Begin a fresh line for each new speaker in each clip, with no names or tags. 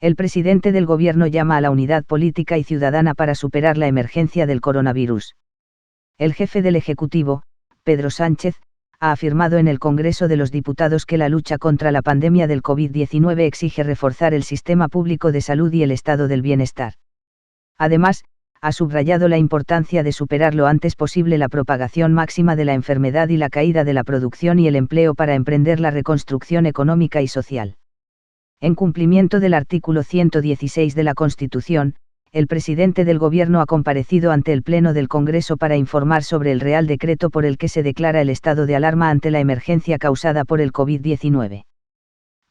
El presidente del Gobierno llama a la unidad política y ciudadana para superar la emergencia del coronavirus. El jefe del Ejecutivo, Pedro Sánchez, ha afirmado en el Congreso de los Diputados que la lucha contra la pandemia del COVID-19 exige reforzar el sistema público de salud y el estado del bienestar. Además, ha subrayado la importancia de superar lo antes posible la propagación máxima de la enfermedad y la caída de la producción y el empleo para emprender la reconstrucción económica y social. En cumplimiento del artículo 116 de la Constitución, el presidente del Gobierno ha comparecido ante el Pleno del Congreso para informar sobre el Real Decreto por el que se declara el estado de alarma ante la emergencia causada por el COVID-19.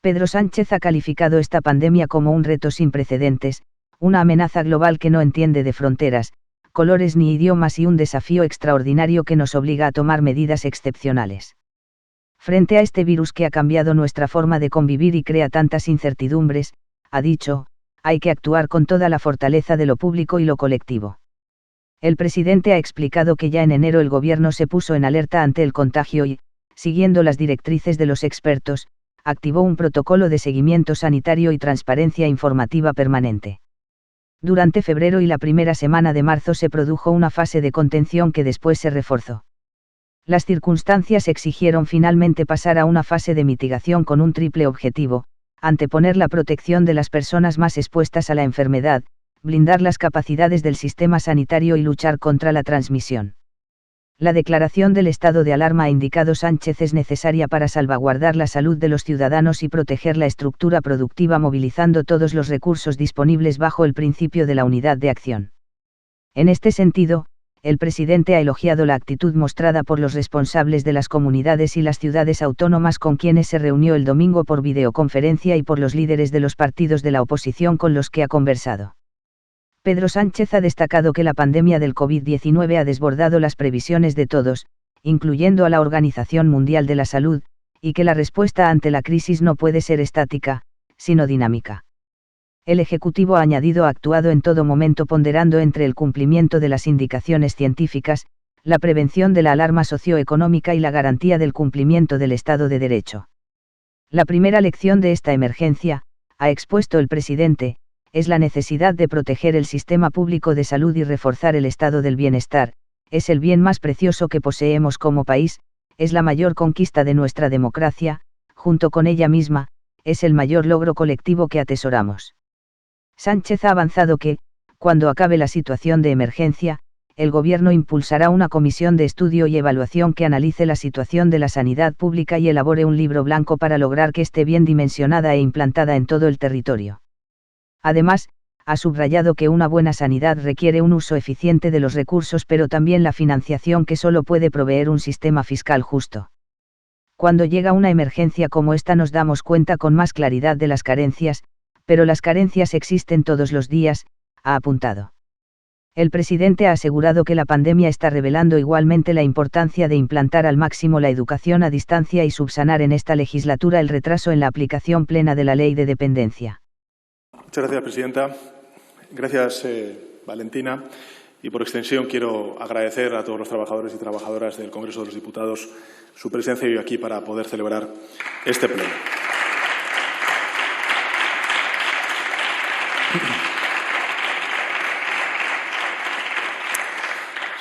Pedro Sánchez ha calificado esta pandemia como un reto sin precedentes, una amenaza global que no entiende de fronteras, colores ni idiomas y un desafío extraordinario que nos obliga a tomar medidas excepcionales. Frente a este virus que ha cambiado nuestra forma de convivir y crea tantas incertidumbres, ha dicho, hay que actuar con toda la fortaleza de lo público y lo colectivo. El presidente ha explicado que ya en enero el Gobierno se puso en alerta ante el contagio y, siguiendo las directrices de los expertos, activó un protocolo de seguimiento sanitario y transparencia informativa permanente. Durante febrero y la primera semana de marzo se produjo una fase de contención que después se reforzó. Las circunstancias exigieron finalmente pasar a una fase de mitigación con un triple objetivo: anteponer la protección de las personas más expuestas a la enfermedad, blindar las capacidades del sistema sanitario y luchar contra la transmisión. La declaración del estado de alarma, ha indicado Sánchez, es necesaria para salvaguardar la salud de los ciudadanos y proteger la estructura productiva, movilizando todos los recursos disponibles bajo el principio de la unidad de acción. En este sentido, el presidente ha elogiado la actitud mostrada por los responsables de las comunidades y las ciudades autónomas con quienes se reunió el domingo por videoconferencia y por los líderes de los partidos de la oposición con los que ha conversado. Pedro Sánchez ha destacado que la pandemia del COVID-19 ha desbordado las previsiones de todos, incluyendo a la Organización Mundial de la Salud, y que la respuesta ante la crisis no puede ser estática, sino dinámica. El Ejecutivo, ha añadido, ha actuado en todo momento ponderando entre el cumplimiento de las indicaciones científicas, la prevención de la alarma socioeconómica y la garantía del cumplimiento del Estado de Derecho. La primera lección de esta emergencia, ha expuesto el presidente, es la necesidad de proteger el sistema público de salud y reforzar el estado del bienestar. Es el bien más precioso que poseemos como país, es la mayor conquista de nuestra democracia, junto con ella misma, es el mayor logro colectivo que atesoramos. Sánchez ha avanzado que, cuando acabe la situación de emergencia, el Gobierno impulsará una comisión de estudio y evaluación que analice la situación de la sanidad pública y elabore un libro blanco para lograr que esté bien dimensionada e implantada en todo el territorio. Además, ha subrayado que una buena sanidad requiere un uso eficiente de los recursos, pero también la financiación que solo puede proveer un sistema fiscal justo. Cuando llega una emergencia como esta nos damos cuenta con más claridad de las carencias, pero las carencias existen todos los días, ha apuntado. El presidente ha asegurado que la pandemia está revelando igualmente la importancia de implantar al máximo la educación a distancia y subsanar en esta legislatura el retraso en la aplicación plena de la ley de dependencia.
Muchas gracias, presidenta. Gracias, Valentina. Y por extensión quiero agradecer a todos los trabajadores y trabajadoras del Congreso de los Diputados su presencia hoy aquí para poder celebrar este pleno.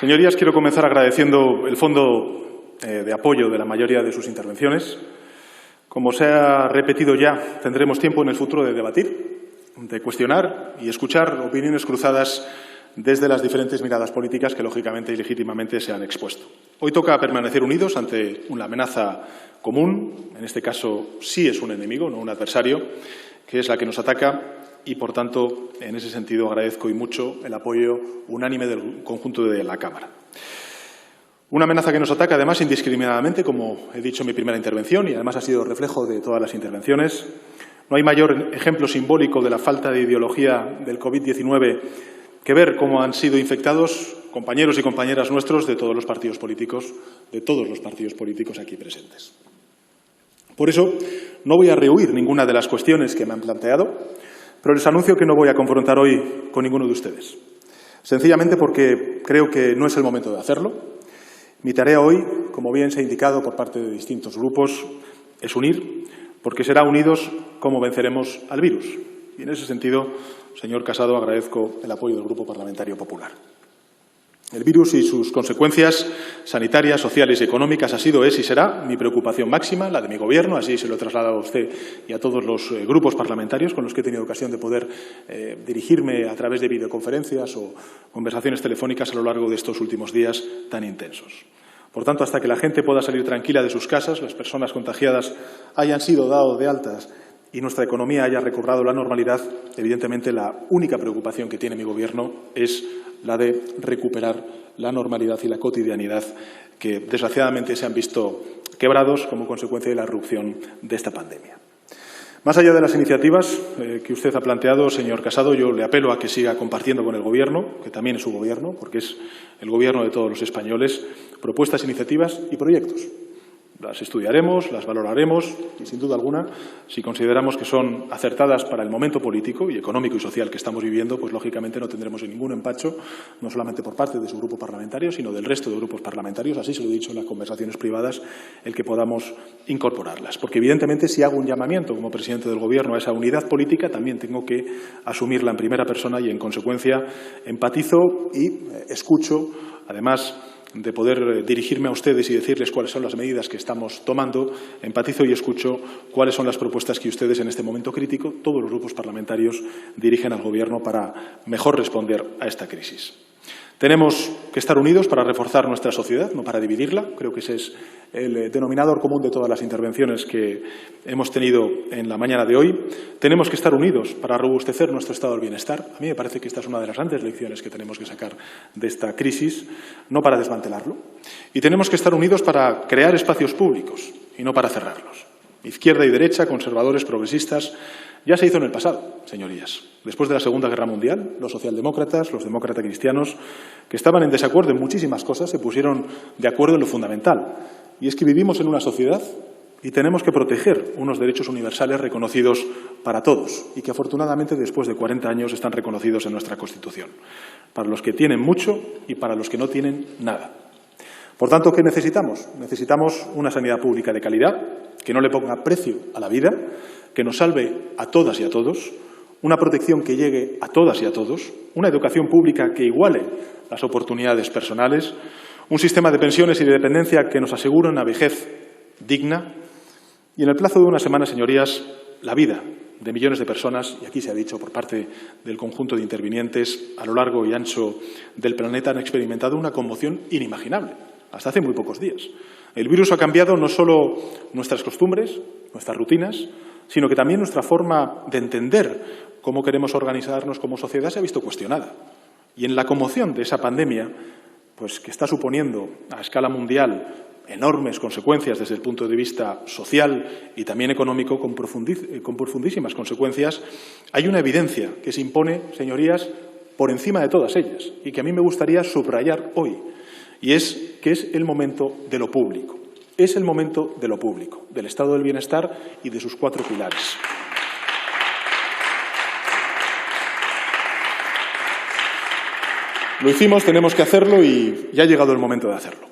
Señorías, quiero comenzar agradeciendo el fondo de apoyo de la mayoría de sus intervenciones. Como se ha repetido ya, tendremos tiempo en el futuro de debatir, de cuestionar y escuchar opiniones cruzadas desde las diferentes miradas políticas que, lógicamente y legítimamente, se han expuesto. Hoy toca permanecer unidos ante una amenaza común, en este caso sí es un enemigo, no un adversario, que es la que nos ataca y, por tanto, en ese sentido agradezco y mucho el apoyo unánime del conjunto de la Cámara. Una amenaza que nos ataca, además, indiscriminadamente, como he dicho en mi primera intervención, y además ha sido reflejo de todas las intervenciones. No hay mayor ejemplo simbólico de la falta de ideología del COVID-19 que ver cómo han sido infectados compañeros y compañeras nuestros de todos los partidos políticos aquí presentes. Por eso, no voy a rehuir ninguna de las cuestiones que me han planteado, pero les anuncio que no voy a confrontar hoy con ninguno de ustedes. Sencillamente porque creo que no es el momento de hacerlo. Mi tarea hoy, como bien se ha indicado por parte de distintos grupos, es unir, porque será unidos como venceremos al virus. Y en ese sentido, señor Casado, agradezco el apoyo del Grupo Parlamentario Popular. El virus y sus consecuencias sanitarias, sociales y económicas ha sido, es y será mi preocupación máxima, la de mi Gobierno. Así se lo he trasladado a usted y a todos los grupos parlamentarios con los que he tenido ocasión de poder dirigirme a través de videoconferencias o conversaciones telefónicas a lo largo de estos últimos días tan intensos. Por tanto, hasta que la gente pueda salir tranquila de sus casas, las personas contagiadas hayan sido dadas de altas y nuestra economía haya recobrado la normalidad, evidentemente la única preocupación que tiene mi Gobierno es la de recuperar la normalidad y la cotidianidad que, desgraciadamente, se han visto quebrados como consecuencia de la irrupción de esta pandemia. Más allá de las iniciativas que usted ha planteado, señor Casado, yo le apelo a que siga compartiendo con el Gobierno, que también es su Gobierno, porque es el Gobierno de todos los españoles, propuestas, iniciativas y proyectos. Las estudiaremos, las valoraremos y, sin duda alguna, si consideramos que son acertadas para el momento político y económico y social que estamos viviendo, pues lógicamente no tendremos ningún empacho, no solamente por parte de su grupo parlamentario, sino del resto de grupos parlamentarios, así se lo he dicho en las conversaciones privadas, el que podamos incorporarlas. Porque, evidentemente, si hago un llamamiento como presidente del Gobierno a esa unidad política, también tengo que asumirla en primera persona y, en consecuencia, empatizo y escucho, además de poder dirigirme a ustedes y decirles cuáles son las medidas que estamos tomando, empatizo y escucho cuáles son las propuestas que ustedes en este momento crítico, todos los grupos parlamentarios, dirigen al Gobierno para mejor responder a esta crisis. Tenemos que estar unidos para reforzar nuestra sociedad, no para dividirla. Creo que ese es el denominador común de todas las intervenciones que hemos tenido en la mañana de hoy. Tenemos que estar unidos para robustecer nuestro estado del bienestar. A mí me parece que esta es una de las grandes lecciones que tenemos que sacar de esta crisis, no para desmantelarlo. Y tenemos que estar unidos para crear espacios públicos y no para cerrarlos. Izquierda y derecha, conservadores, progresistas. Ya se hizo en el pasado, señorías. Después de la Segunda Guerra Mundial, los socialdemócratas, los demócratas cristianos, que estaban en desacuerdo en muchísimas cosas, se pusieron de acuerdo en lo fundamental. Y es que vivimos en una sociedad y tenemos que proteger unos derechos universales reconocidos para todos y que, afortunadamente, después de 40 años están reconocidos en nuestra Constitución. Para los que tienen mucho y para los que no tienen nada. Por tanto, ¿qué necesitamos? Necesitamos una sanidad pública de calidad, que no le ponga precio a la vida, que nos salve a todas y a todos, una protección que llegue a todas y a todos, una educación pública que iguale las oportunidades personales, un sistema de pensiones y de dependencia que nos asegure una vejez digna y, en el plazo de una semana, señorías, la vida de millones de personas, y aquí se ha dicho por parte del conjunto de intervinientes a lo largo y ancho del planeta, han experimentado una conmoción inimaginable, hasta hace muy pocos días. El virus ha cambiado no solo nuestras costumbres, nuestras rutinas, sino que también nuestra forma de entender cómo queremos organizarnos como sociedad se ha visto cuestionada. Y en la conmoción de esa pandemia, pues que está suponiendo a escala mundial enormes consecuencias desde el punto de vista social y también económico, con profundísimas consecuencias, hay una evidencia que se impone, señorías, por encima de todas ellas y que a mí me gustaría subrayar hoy, y es que es el momento de lo público. Es el momento de lo público, del estado del bienestar y de sus 4 pilares. Lo hicimos, tenemos que hacerlo y ya ha llegado el momento de hacerlo.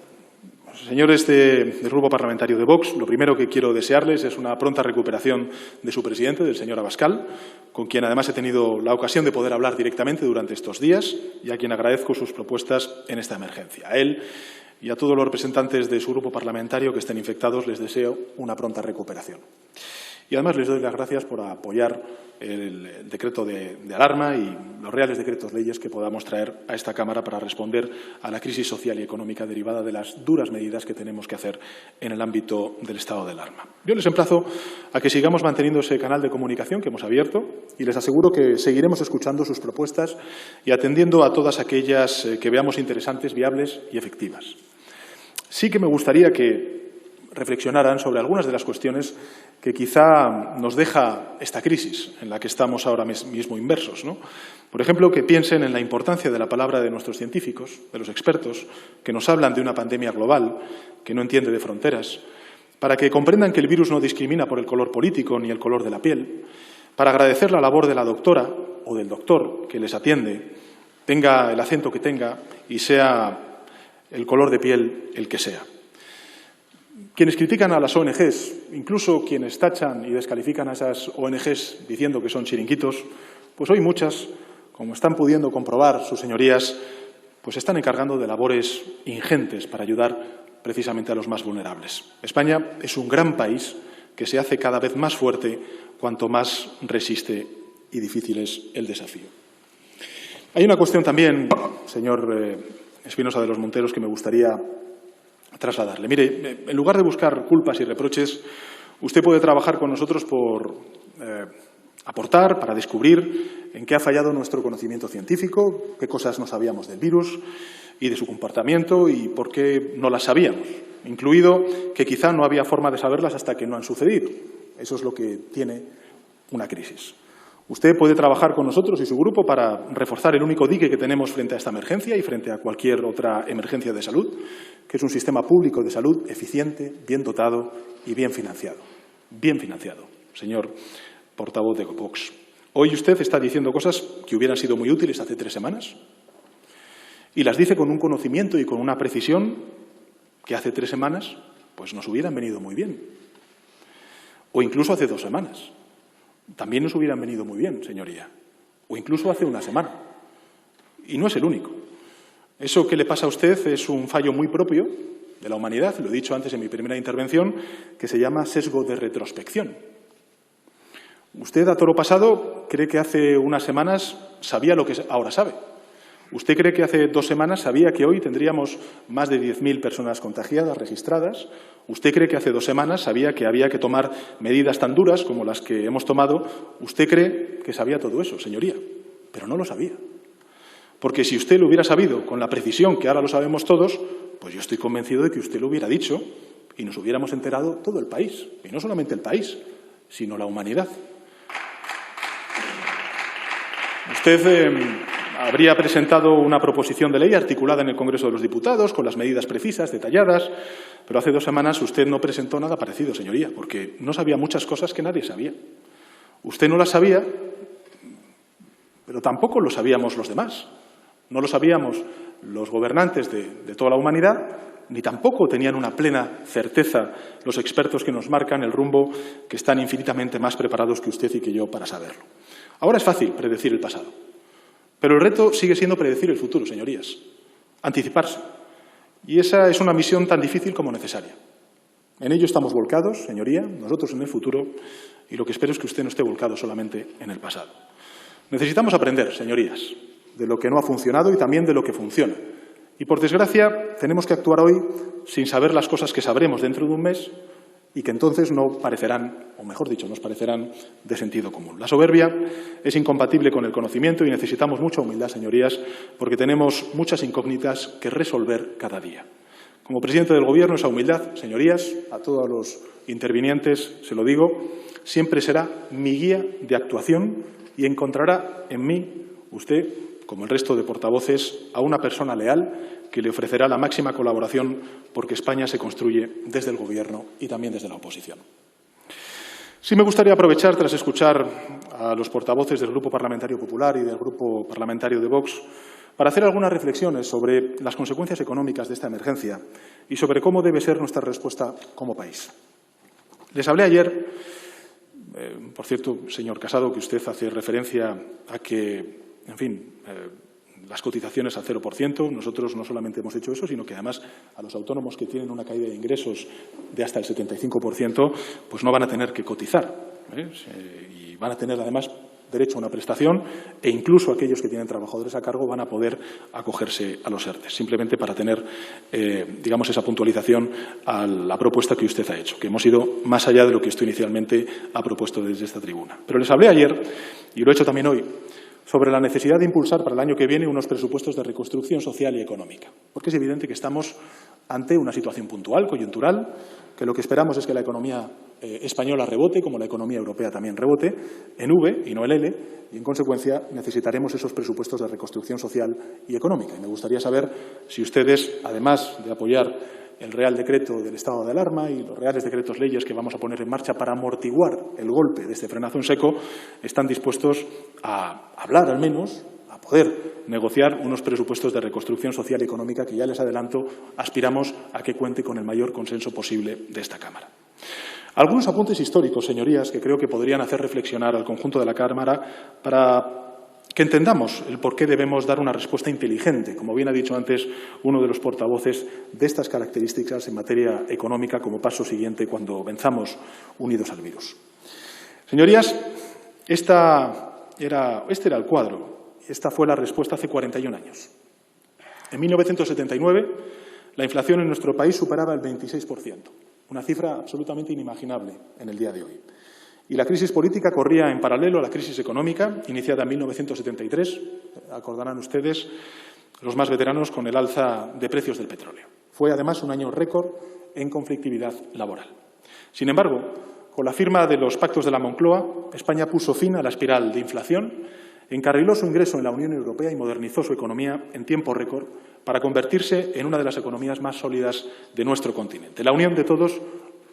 Señores del Grupo Parlamentario de Vox, lo primero que quiero desearles es una pronta recuperación de su presidente, del señor Abascal, con quien además he tenido la ocasión de poder hablar directamente durante estos días y a quien agradezco sus propuestas en esta emergencia. A él y a todos los representantes de su grupo parlamentario que estén infectados les deseo una pronta recuperación. Y además les doy las gracias por apoyar el decreto de alarma y los reales decretos leyes que podamos traer a esta Cámara para responder a la crisis social y económica derivada de las duras medidas que tenemos que hacer en el ámbito del estado de alarma. Yo les emplazo a que sigamos manteniendo ese canal de comunicación que hemos abierto y les aseguro que seguiremos escuchando sus propuestas y atendiendo a todas aquellas que veamos interesantes, viables y efectivas. Sí que me gustaría que reflexionaran sobre algunas de las cuestiones que quizá nos deja esta crisis en la que estamos ahora mismo inmersos, ¿no? Por ejemplo, que piensen en la importancia de la palabra de nuestros científicos, de los expertos, que nos hablan de una pandemia global que no entiende de fronteras, para que comprendan que el virus no discrimina por el color político ni el color de la piel, para agradecer la labor de la doctora o del doctor que les atiende, tenga el acento que tenga y sea el color de piel el que sea. Quienes critican a las ONGs, incluso quienes tachan y descalifican a esas ONGs diciendo que son chiringuitos, pues hoy muchas, como están pudiendo comprobar sus señorías, pues se están encargando de labores ingentes para ayudar precisamente a los más vulnerables. España es un gran país que se hace cada vez más fuerte cuanto más resiste y difícil es el desafío. Hay una cuestión también, señor Espinosa de los Monteros, que me gustaría trasladarle. Mire, en lugar de buscar culpas y reproches, usted puede trabajar con nosotros por aportar, para descubrir en qué ha fallado nuestro conocimiento científico, qué cosas no sabíamos del virus y de su comportamiento y por qué no las sabíamos, incluido que quizá no había forma de saberlas hasta que no han sucedido. Eso es lo que tiene una crisis. Usted puede trabajar con nosotros y su grupo para reforzar el único dique que tenemos frente a esta emergencia y frente a cualquier otra emergencia de salud, que es un sistema público de salud eficiente, bien dotado y bien financiado. Bien financiado, señor portavoz de Vox. Hoy usted está diciendo cosas que hubieran sido muy útiles hace 3 semanas y las dice con un conocimiento y con una precisión que hace 3 semanas pues nos hubieran venido muy bien. O incluso hace 2 semanas. También nos hubieran venido muy bien, señoría. O incluso hace 1 semana. Y no es el único. Eso que le pasa a usted es un fallo muy propio de la humanidad, lo he dicho antes en mi primera intervención, que se llama sesgo de retrospección. Usted, a toro pasado, cree que hace unas semanas sabía lo que ahora sabe. Usted cree que hace 2 semanas sabía que hoy tendríamos más de 10.000 personas contagiadas, registradas. Usted cree que hace 2 semanas sabía que había que tomar medidas tan duras como las que hemos tomado. Usted cree que sabía todo eso, señoría, pero no lo sabía. Porque si usted lo hubiera sabido con la precisión que ahora lo sabemos todos, pues yo estoy convencido de que usted lo hubiera dicho y nos hubiéramos enterado todo el país. Y no solamente el país, sino la humanidad. Usted habría presentado una proposición de ley articulada en el Congreso de los Diputados, con las medidas precisas, detalladas, pero hace 2 semanas usted no presentó nada parecido, señoría, porque no sabía muchas cosas que nadie sabía. Usted no las sabía, pero tampoco lo sabíamos los demás. No lo sabíamos los gobernantes de toda la humanidad, ni tampoco tenían una plena certeza los expertos que nos marcan el rumbo, que están infinitamente más preparados que usted y que yo para saberlo. Ahora es fácil predecir el pasado, pero el reto sigue siendo predecir el futuro, señorías, anticiparse. Y esa es una misión tan difícil como necesaria. En ello estamos volcados, señoría, nosotros en el futuro, y lo que espero es que usted no esté volcado solamente en el pasado. Necesitamos aprender, señorías, de lo que no ha funcionado y también de lo que funciona. Y, por desgracia, tenemos que actuar hoy sin saber las cosas que sabremos dentro de un mes y que entonces no parecerán, o mejor dicho, nos parecerán de sentido común. La soberbia es incompatible con el conocimiento y necesitamos mucha humildad, señorías, porque tenemos muchas incógnitas que resolver cada día. Como presidente del Gobierno, esa humildad, señorías, a todos los intervinientes se lo digo, siempre será mi guía de actuación y encontrará en mí, usted, como el resto de portavoces, a una persona leal que le ofrecerá la máxima colaboración porque España se construye desde el Gobierno y también desde la oposición. Sí me gustaría aprovechar, tras escuchar a los portavoces del Grupo Parlamentario Popular y del Grupo Parlamentario de Vox, para hacer algunas reflexiones sobre las consecuencias económicas de esta emergencia y sobre cómo debe ser nuestra respuesta como país. Les hablé ayer, por cierto, señor Casado, que usted hace referencia a que, en fin, las cotizaciones al 0%. Nosotros no solamente hemos hecho eso, sino que además a los autónomos que tienen una caída de ingresos de hasta el 75%, pues no van a tener que cotizar, y van a tener además derecho a una prestación e incluso aquellos que tienen trabajadores a cargo van a poder acogerse a los ERTE, simplemente para tener, digamos, esa puntualización a la propuesta que usted ha hecho, que hemos ido más allá de lo que usted inicialmente ha propuesto desde esta tribuna. Pero les hablé ayer, y lo he hecho también hoy, sobre la necesidad de impulsar para el año que viene unos presupuestos de reconstrucción social y económica, porque es evidente que estamos ante una situación puntual, coyuntural, que lo que esperamos es que la economía española rebote, como la economía europea también rebote, en V y no en L, y en consecuencia necesitaremos esos presupuestos de reconstrucción social y económica. Y me gustaría saber si ustedes, además de apoyar el Real Decreto del estado de alarma y los reales decretos leyes que vamos a poner en marcha para amortiguar el golpe de este frenazo en seco, están dispuestos a hablar al menos, a poder negociar unos presupuestos de reconstrucción social y económica que, ya les adelanto, aspiramos a que cuente con el mayor consenso posible de esta Cámara. Algunos apuntes históricos, señorías, que creo que podrían hacer reflexionar al conjunto de la Cámara para que entendamos el por qué debemos dar una respuesta inteligente, como bien ha dicho antes uno de los portavoces, de estas características en materia económica como paso siguiente cuando venzamos unidos al virus. Señorías, este era el cuadro. Esta fue la respuesta hace 41 años. En 1979, la inflación en nuestro país superaba el 26%, una cifra absolutamente inimaginable en el día de hoy. Y la crisis política corría en paralelo a la crisis económica, iniciada en 1973, acordarán ustedes, los más veteranos, con el alza de precios del petróleo. Fue, además, un año récord en conflictividad laboral. Sin embargo, con la firma de los pactos de la Moncloa, España puso fin a la espiral de inflación, encarriló su ingreso en la Unión Europea y modernizó su economía en tiempo récord para convertirse en una de las economías más sólidas de nuestro continente. La unión de todos,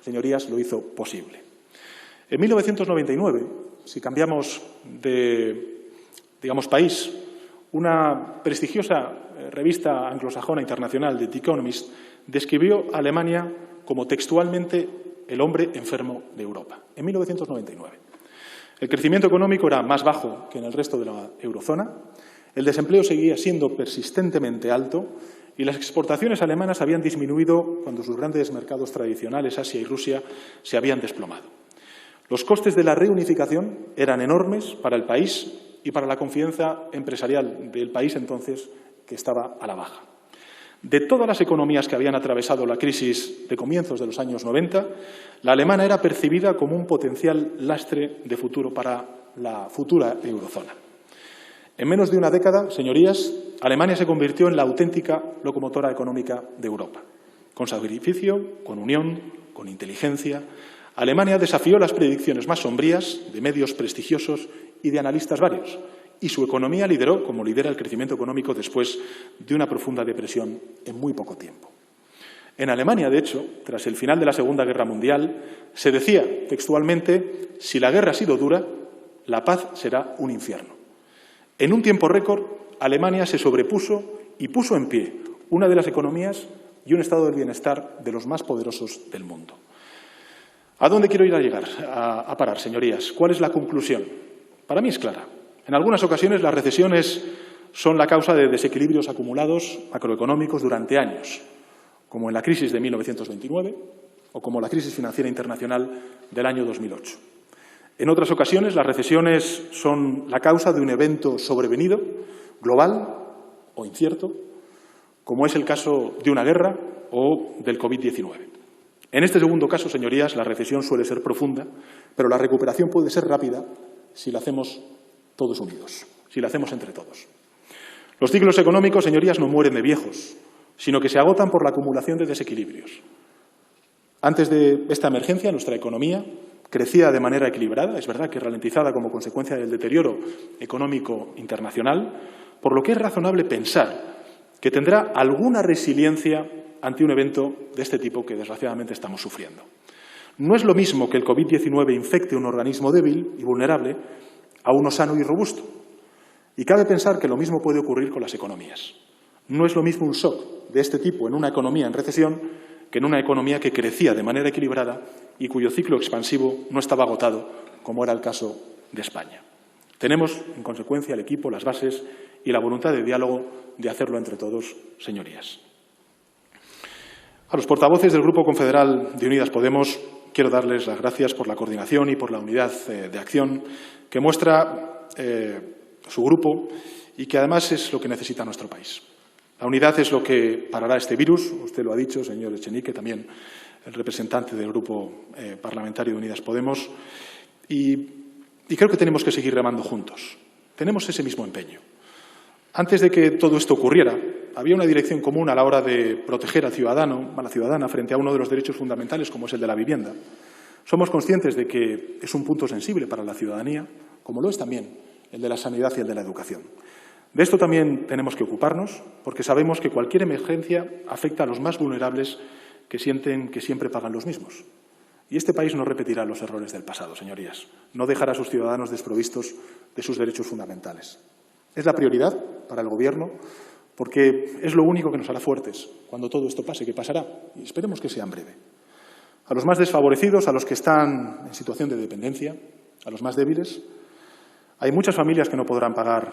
señorías, lo hizo posible. En 1999, si cambiamos de, país, una prestigiosa revista anglosajona internacional, The Economist, describió a Alemania como textualmente el hombre enfermo de Europa, en 1999. El crecimiento económico era más bajo que en el resto de la eurozona, el desempleo seguía siendo persistentemente alto y las exportaciones alemanas habían disminuido cuando sus grandes mercados tradicionales, Asia y Rusia, se habían desplomado. Los costes de la reunificación eran enormes para el país y para la confianza empresarial del país entonces, que estaba a la baja. De todas las economías que habían atravesado la crisis de comienzos de los años 90, la alemana era percibida como un potencial lastre de futuro para la futura eurozona. En menos de una década, señorías, Alemania se convirtió en la auténtica locomotora económica de Europa. Con sacrificio, con unión, con inteligencia, Alemania desafió las predicciones más sombrías de medios prestigiosos y de analistas varios, y su economía lideró, como lidera el crecimiento económico después de una profunda depresión en muy poco tiempo. En Alemania, de hecho, tras el final de la Segunda Guerra Mundial, se decía textualmente: si la guerra ha sido dura, la paz será un infierno. En un tiempo récord, Alemania se sobrepuso y puso en pie una de las economías y un estado del bienestar de los más poderosos del mundo. ¿A dónde quiero ir a parar, señorías? ¿Cuál es la conclusión? Para mí es clara. En algunas ocasiones las recesiones son la causa de desequilibrios acumulados macroeconómicos durante años, como en la crisis de 1929 o como la crisis financiera internacional del año 2008. En otras ocasiones las recesiones son la causa de un evento sobrevenido, global o incierto, como es el caso de una guerra o del COVID-19. En este segundo caso, señorías, la recesión suele ser profunda, pero la recuperación puede ser rápida si la hacemos todos unidos, si la hacemos entre todos. Los ciclos económicos, señorías, no mueren de viejos, sino que se agotan por la acumulación de desequilibrios. Antes de esta emergencia, nuestra economía crecía de manera equilibrada, es verdad que ralentizada como consecuencia del deterioro económico internacional, por lo que es razonable pensar que tendrá alguna resiliencia ante un evento de este tipo que desgraciadamente estamos sufriendo. No es lo mismo que el COVID-19 infecte un organismo débil y vulnerable a uno sano y robusto. Y cabe pensar que lo mismo puede ocurrir con las economías. No es lo mismo un shock de este tipo en una economía en recesión que en una economía que crecía de manera equilibrada y cuyo ciclo expansivo no estaba agotado, como era el caso de España. Tenemos, en consecuencia, el equipo, las bases y la voluntad de diálogo de hacerlo entre todos, señorías. A los portavoces del Grupo Confederal de Unidas Podemos quiero darles las gracias por la coordinación y por la unidad de acción que muestra su grupo y que además es lo que necesita nuestro país. La unidad es lo que parará este virus, usted lo ha dicho, señor Echenique, también el representante del Grupo Parlamentario de Unidas Podemos, y creo que tenemos que seguir remando juntos. Tenemos ese mismo empeño. Antes de que todo esto ocurriera, había una dirección común a la hora de proteger al ciudadano, a la ciudadana, frente a uno de los derechos fundamentales, como es el de la vivienda. Somos conscientes de que es un punto sensible para la ciudadanía, como lo es también el de la sanidad y el de la educación. De esto también tenemos que ocuparnos, porque sabemos que cualquier emergencia afecta a los más vulnerables que sienten que siempre pagan los mismos. Y este país no repetirá los errores del pasado, señorías. No dejará a sus ciudadanos desprovistos de sus derechos fundamentales. Es la prioridad para el Gobierno porque es lo único que nos hará fuertes cuando todo esto pase, que pasará, y esperemos que sea en breve. A los más desfavorecidos, a los que están en situación de dependencia, a los más débiles. Hay muchas familias que no podrán pagar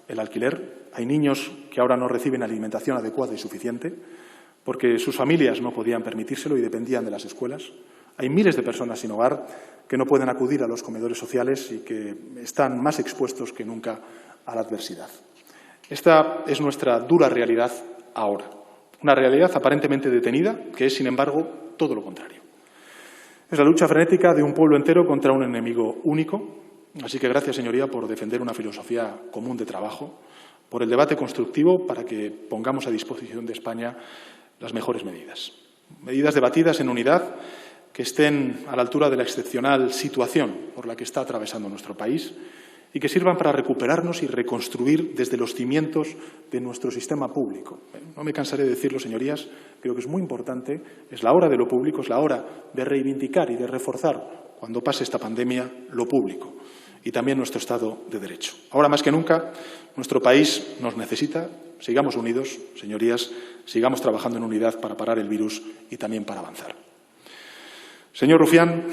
el alquiler, hay niños que ahora no reciben alimentación adecuada y suficiente porque sus familias no podían permitírselo y dependían de las escuelas. Hay miles de personas sin hogar que no pueden acudir a los comedores sociales y que están más expuestos que nunca a la adversidad. Esta es nuestra dura realidad ahora, una realidad aparentemente detenida, que es, sin embargo, todo lo contrario. Es la lucha frenética de un pueblo entero contra un enemigo único. Así que gracias, señoría, por defender una filosofía común de trabajo, por el debate constructivo para que pongamos a disposición de España las mejores medidas. Medidas debatidas en unidad que estén a la altura de la excepcional situación por la que está atravesando nuestro país y que sirvan para recuperarnos y reconstruir desde los cimientos de nuestro sistema público. No me cansaré de decirlo, señorías, creo que es muy importante, es la hora de lo público, es la hora de reivindicar y de reforzar, cuando pase esta pandemia, lo público y también nuestro Estado de Derecho. Ahora más que nunca, nuestro país nos necesita. Sigamos unidos, señorías, sigamos trabajando en unidad para parar el virus y también para avanzar. Señor Rufián,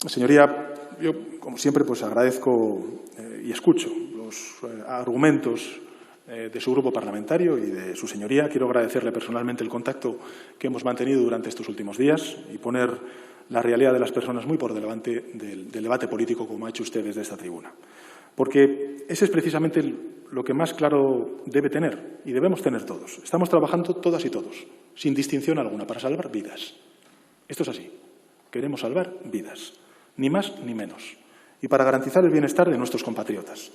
señoría, yo, como siempre, pues agradezco y escucho los argumentos de su grupo parlamentario y de su señoría. Quiero agradecerle personalmente el contacto que hemos mantenido durante estos últimos días y poner la realidad de las personas muy por delante del debate político, como ha hecho usted desde esta tribuna. Porque ese es precisamente lo que más claro debe tener y debemos tener todos. Estamos trabajando todas y todos, sin distinción alguna, para salvar vidas. Esto es así. Queremos salvar vidas, ni más ni menos, y para garantizar el bienestar de nuestros compatriotas.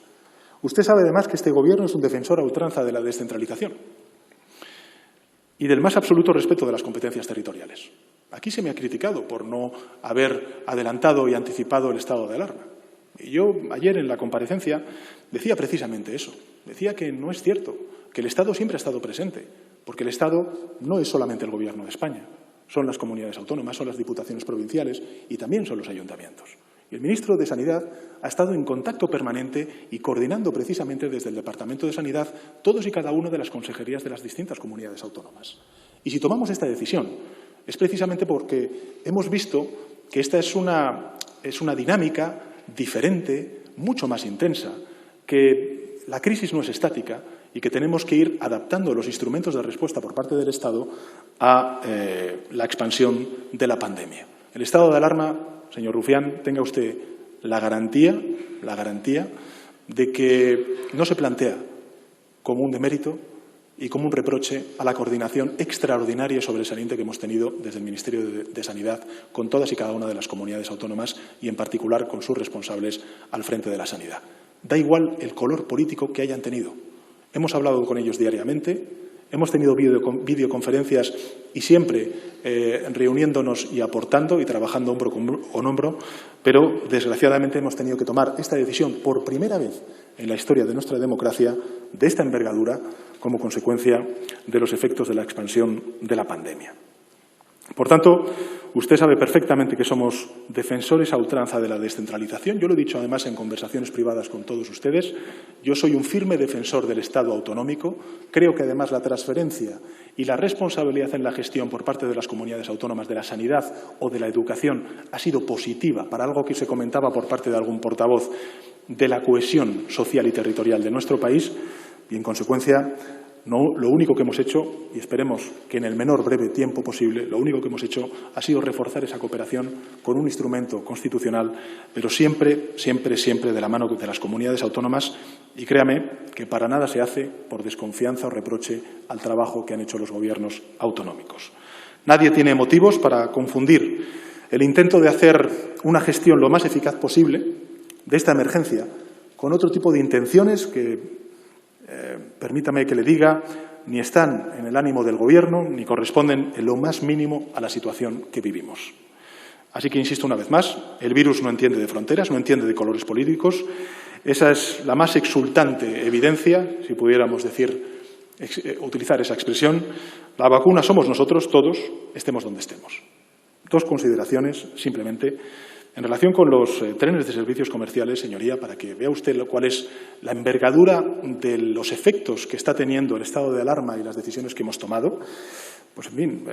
Usted sabe además que este Gobierno es un defensor a ultranza de la descentralización y del más absoluto respeto de las competencias territoriales. Aquí se me ha criticado por no haber adelantado y anticipado el estado de alarma. Y yo ayer en la comparecencia decía precisamente eso. Decía que no es cierto, que el Estado siempre ha estado presente, porque el Estado no es solamente el Gobierno de España, son las comunidades autónomas, son las diputaciones provinciales y también son los ayuntamientos. Y el ministro de Sanidad ha estado en contacto permanente y coordinando precisamente desde el Departamento de Sanidad todos y cada una de las consejerías de las distintas comunidades autónomas. Y si tomamos esta decisión es precisamente porque hemos visto que esta es una dinámica diferente, mucho más intensa, que la crisis no es estática y que tenemos que ir adaptando los instrumentos de respuesta por parte del Estado a la expansión de la pandemia. El estado de alarma, señor Rufián, tenga usted la garantía de que no se plantea como un demérito y como un reproche a la coordinación extraordinaria y sobresaliente que hemos tenido desde el Ministerio de Sanidad con todas y cada una de las comunidades autónomas y, en particular, con sus responsables al frente de la sanidad. Da igual el color político que hayan tenido. Hemos hablado con ellos diariamente, hemos tenido videoconferencias y siempre reuniéndonos y aportando y trabajando hombro con hombro, pero, desgraciadamente, hemos tenido que tomar esta decisión por primera vez en la historia de nuestra democracia, de esta envergadura, como consecuencia de los efectos de la expansión de la pandemia. Por tanto, usted sabe perfectamente que somos defensores a ultranza de la descentralización. Yo lo he dicho además en conversaciones privadas con todos ustedes. Yo soy un firme defensor del Estado autonómico. Creo que además la transferencia y la responsabilidad en la gestión por parte de las comunidades autónomas de la sanidad o de la educación ha sido positiva para algo que se comentaba por parte de algún portavoz de la cohesión social y territorial de nuestro país y, en consecuencia, lo único que hemos hecho, y esperemos que en el menor breve tiempo posible, lo único que hemos hecho ha sido reforzar esa cooperación con un instrumento constitucional, pero siempre, siempre, siempre de la mano de las comunidades autónomas y créame que para nada se hace por desconfianza o reproche al trabajo que han hecho los gobiernos autonómicos. Nadie tiene motivos para confundir el intento de hacer una gestión lo más eficaz posible de esta emergencia con otro tipo de intenciones que, permítame que le diga, ni están en el ánimo del Gobierno ni corresponden en lo más mínimo a la situación que vivimos. Así que, insisto una vez más, el virus no entiende de fronteras, no entiende de colores políticos. Esa es la más exultante evidencia, si pudiéramos utilizar esa expresión. La vacuna somos nosotros, todos, estemos donde estemos. Dos consideraciones, simplemente. En relación con los trenes de servicios comerciales, señoría, para que vea usted cuál es la envergadura de los efectos que está teniendo el estado de alarma y las decisiones que hemos tomado, pues, en fin,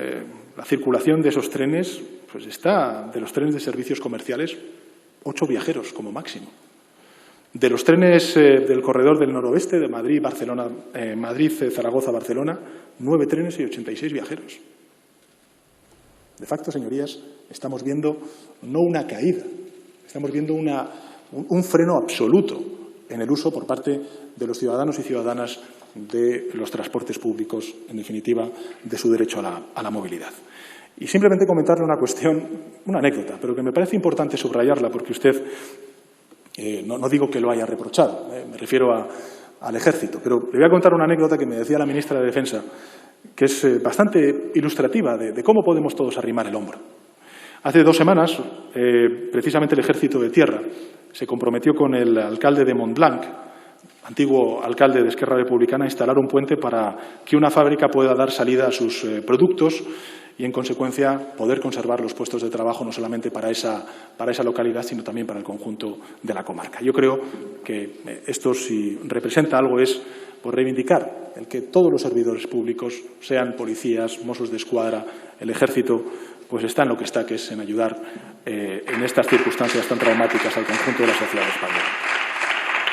la circulación de esos trenes, pues está, de los trenes de servicios comerciales, 8 viajeros como máximo. De los trenes del corredor del noroeste, de Zaragoza-Barcelona, 9 trenes y 86 viajeros. De facto, señorías, estamos viendo no una caída, estamos viendo un freno absoluto en el uso por parte de los ciudadanos y ciudadanas de los transportes públicos, en definitiva, de su derecho a la movilidad. Y simplemente comentarle una cuestión, una anécdota, pero que me parece importante subrayarla porque usted, no digo que lo haya reprochado, me refiero al Ejército, pero le voy a contar una anécdota que me decía la ministra de Defensa, que es bastante ilustrativa de cómo podemos todos arrimar el hombro. Hace 2 semanas, precisamente el Ejército de Tierra se comprometió con el alcalde de Montblanc, antiguo alcalde de Esquerra Republicana, a instalar un puente para que una fábrica pueda dar salida a sus productos y, en consecuencia, poder conservar los puestos de trabajo no solamente para esa localidad, sino también para el conjunto de la comarca. Yo creo que esto, si representa algo, es por reivindicar el que todos los servidores públicos, sean policías, Mossos de Escuadra, el Ejército, pues está en lo que está, que es en ayudar en estas circunstancias tan traumáticas al conjunto de la sociedad española.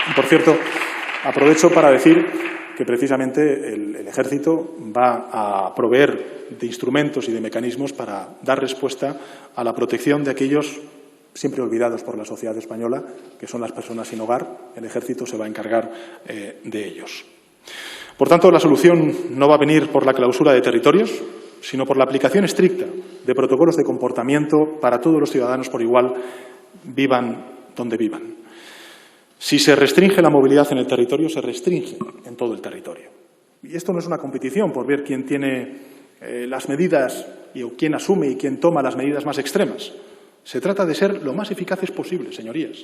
Y, por cierto, aprovecho para decir que precisamente el Ejército va a proveer de instrumentos y de mecanismos para dar respuesta a la protección de aquellos siempre olvidados por la sociedad española, que son las personas sin hogar. El Ejército se va a encargar de ellos. Por tanto, la solución no va a venir por la clausura de territorios, sino por la aplicación estricta de protocolos de comportamiento para todos los ciudadanos por igual, vivan donde vivan. Si se restringe la movilidad en el territorio, se restringe en todo el territorio. Y esto no es una competición por ver quién tiene las medidas o quién asume y quién toma las medidas más extremas. Se trata de ser lo más eficaces posible, señorías.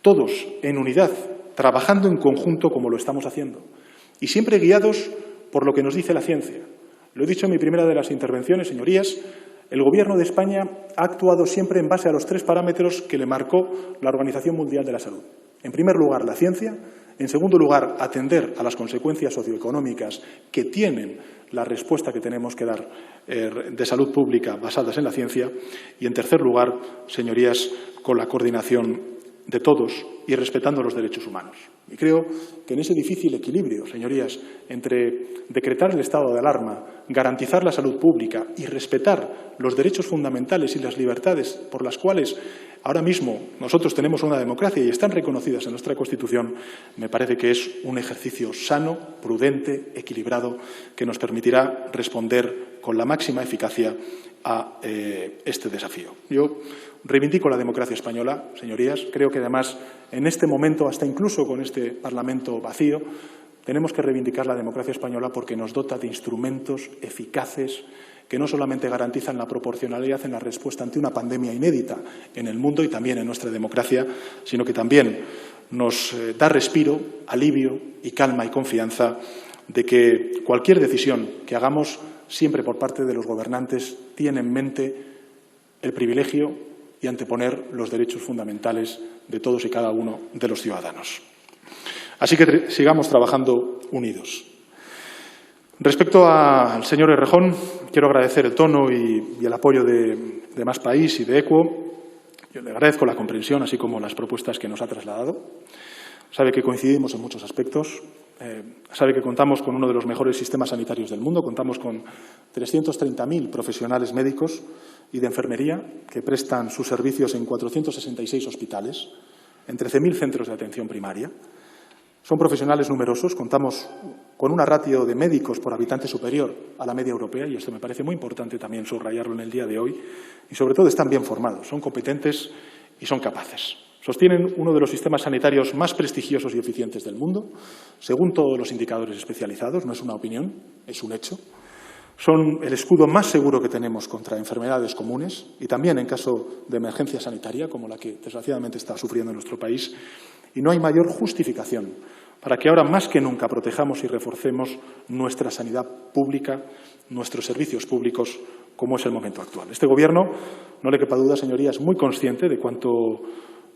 Todos en unidad, trabajando en conjunto como lo estamos haciendo. Y siempre guiados por lo que nos dice la ciencia. Lo he dicho en mi primera de las intervenciones, señorías, el Gobierno de España ha actuado siempre en base a los 3 parámetros que le marcó la Organización Mundial de la Salud. En primer lugar, la ciencia. En segundo lugar, atender a las consecuencias socioeconómicas que tienen la respuesta que tenemos que dar de salud pública basadas en la ciencia. Y, en tercer lugar, señorías, con la coordinación de todos y respetando los derechos humanos. Y creo que en ese difícil equilibrio, señorías, entre decretar el estado de alarma, garantizar la salud pública y respetar los derechos fundamentales y las libertades por las cuales ahora mismo nosotros tenemos una democracia y están reconocidas en nuestra Constitución, me parece que es un ejercicio sano, prudente, equilibrado, que nos permitirá responder con la máxima eficacia a este desafío. Yo reivindico la democracia española, señorías. Creo que, además, en este momento, hasta incluso con este Parlamento vacío, tenemos que reivindicar la democracia española porque nos dota de instrumentos eficaces que no solamente garantizan la proporcionalidad en la respuesta ante una pandemia inédita en el mundo y también en nuestra democracia, sino que también nos da respiro, alivio y calma y confianza de que cualquier decisión que hagamos siempre por parte de los gobernantes tiene en mente el privilegio y anteponer los derechos fundamentales de todos y cada uno de los ciudadanos. Así que sigamos trabajando unidos. Respecto al señor Errejón, quiero agradecer el tono y el apoyo de Más País y de EQUO. Yo le agradezco la comprensión, así como las propuestas que nos ha trasladado. Sabe que coincidimos en muchos aspectos. Sabe que contamos con uno de los mejores sistemas sanitarios del mundo. Contamos con 330.000 profesionales médicos y de enfermería que prestan sus servicios en 466 hospitales, en 13.000 centros de atención primaria. Son profesionales numerosos, contamos con una ratio de médicos por habitante superior a la media europea, y esto me parece muy importante también subrayarlo en el día de hoy, y sobre todo están bien formados, son competentes y son capaces. Sostienen uno de los sistemas sanitarios más prestigiosos y eficientes del mundo, según todos los indicadores especializados, no es una opinión, es un hecho. Son el escudo más seguro que tenemos contra enfermedades comunes y también en caso de emergencia sanitaria, como la que desgraciadamente está sufriendo nuestro país. Y no hay mayor justificación para que ahora más que nunca protejamos y reforcemos nuestra sanidad pública, nuestros servicios públicos, como es el momento actual. Este Gobierno, no le quepa duda, señorías, es muy consciente de cuánto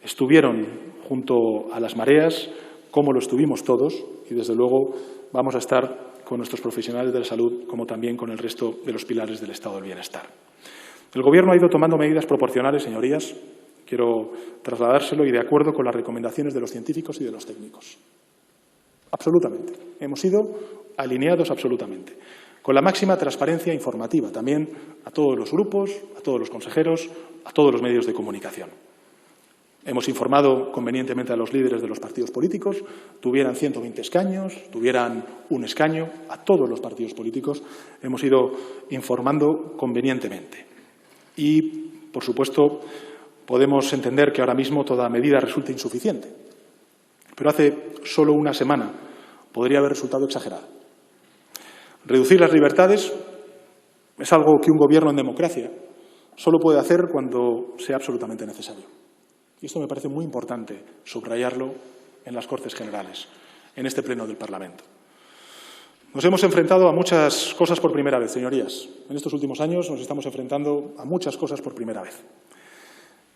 estuvieron junto a las mareas, cómo lo estuvimos todos, y desde luego vamos a estar con nuestros profesionales de la salud, como también con el resto de los pilares del Estado del Bienestar. El Gobierno ha ido tomando medidas proporcionales, señorías, quiero trasladárselo, y de acuerdo con las recomendaciones de los científicos y de los técnicos. Absolutamente. Hemos sido alineados absolutamente, con la máxima transparencia informativa, también a todos los grupos, a todos los consejeros, a todos los medios de comunicación. Hemos informado convenientemente a los líderes de los partidos políticos, tuvieran 120 escaños, tuvieran un escaño, a todos los partidos políticos hemos ido informando convenientemente. Y, por supuesto, podemos entender que ahora mismo toda medida resulta insuficiente, pero hace solo una semana podría haber resultado exagerada. Reducir las libertades es algo que un gobierno en democracia solo puede hacer cuando sea absolutamente necesario. Y esto me parece muy importante subrayarlo en las Cortes Generales, en este Pleno del Parlamento. Nos hemos enfrentado a muchas cosas por primera vez, señorías. En estos últimos años nos estamos enfrentando a muchas cosas por primera vez.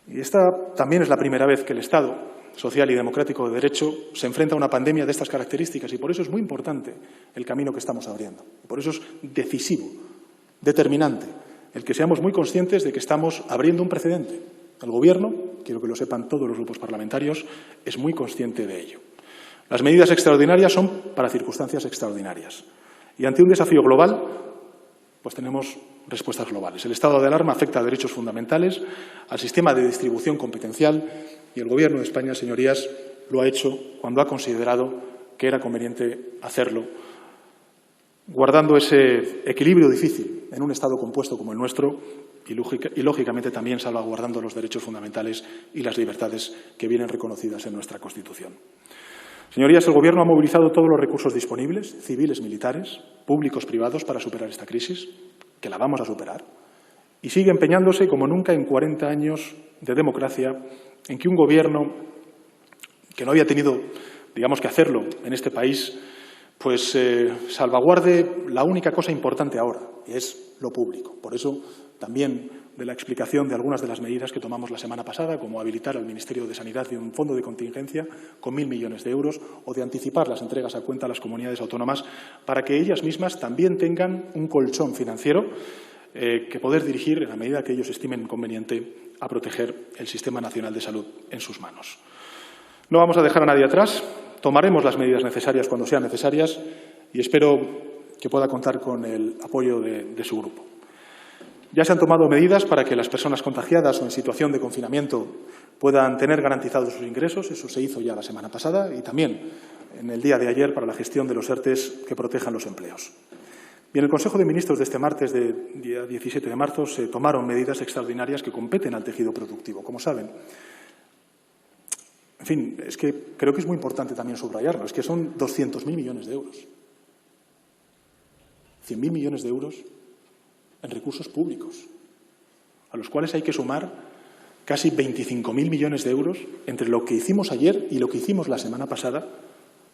Y esta también es la primera vez que el Estado social y democrático de derecho se enfrenta a una pandemia de estas características, y por eso es muy importante el camino que estamos abriendo. Por eso es decisivo, determinante, el que seamos muy conscientes de que estamos abriendo un precedente. El Gobierno, quiero que lo sepan todos los grupos parlamentarios, es muy consciente de ello. Las medidas extraordinarias son para circunstancias extraordinarias. Y ante un desafío global, pues tenemos respuestas globales. El estado de alarma afecta a derechos fundamentales, al sistema de distribución competencial, y el Gobierno de España, señorías, lo ha hecho cuando ha considerado que era conveniente hacerlo, guardando ese equilibrio difícil en un Estado compuesto como el nuestro y, lógicamente, también salvaguardando los derechos fundamentales y las libertades que vienen reconocidas en nuestra Constitución. Señorías, el Gobierno ha movilizado todos los recursos disponibles, civiles, militares, públicos, privados, para superar esta crisis, que la vamos a superar, y sigue empeñándose, como nunca en 40 años de democracia, en que un Gobierno que no había tenido, digamos, que hacerlo en este país, pues salvaguarde la única cosa importante ahora, y es lo público. Por eso, también de la explicación de algunas de las medidas que tomamos la semana pasada, como habilitar al Ministerio de Sanidad de un fondo de contingencia con 1.000 millones de euros, o de anticipar las entregas a cuenta a las comunidades autónomas para que ellas mismas también tengan un colchón financiero que poder dirigir, en la medida que ellos estimen conveniente, a proteger el Sistema Nacional de Salud en sus manos. No vamos a dejar a nadie atrás, tomaremos las medidas necesarias cuando sean necesarias y espero que pueda contar con el apoyo de su grupo. Ya se han tomado medidas para que las personas contagiadas o en situación de confinamiento puedan tener garantizados sus ingresos. Eso se hizo ya la semana pasada, y también en el día de ayer para la gestión de los ERTEs que protejan los empleos. Y en el Consejo de Ministros de este martes, día 17 de marzo, se tomaron medidas extraordinarias que competen al tejido productivo, como saben. En fin, es que creo que es muy importante también subrayarlo. Es que son 200.000 millones de euros. 100.000 millones de euros en recursos públicos, a los cuales hay que sumar casi 25.000 millones de euros entre lo que hicimos ayer y lo que hicimos la semana pasada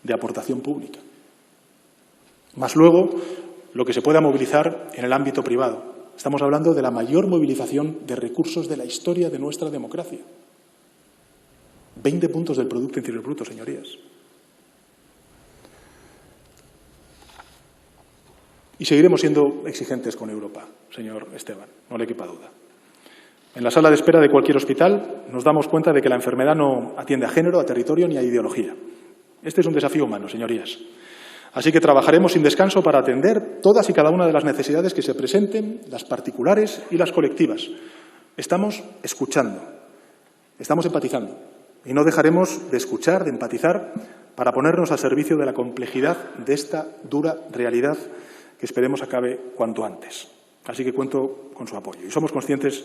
de aportación pública. Más luego, lo que se pueda movilizar en el ámbito privado. Estamos hablando de la mayor movilización de recursos de la historia de nuestra democracia. 20 puntos del Producto Interior Bruto, señorías. Y seguiremos siendo exigentes con Europa, señor Esteban, no le quepa duda. En la sala de espera de cualquier hospital nos damos cuenta de que la enfermedad no atiende a género, a territorio ni a ideología. Este es un desafío humano, señorías. Así que trabajaremos sin descanso para atender todas y cada una de las necesidades que se presenten, las particulares y las colectivas. Estamos escuchando, estamos empatizando, y no dejaremos de escuchar, de empatizar, para ponernos al servicio de la complejidad de esta dura realidad que esperemos acabe cuanto antes. Así que cuento con su apoyo. Y somos conscientes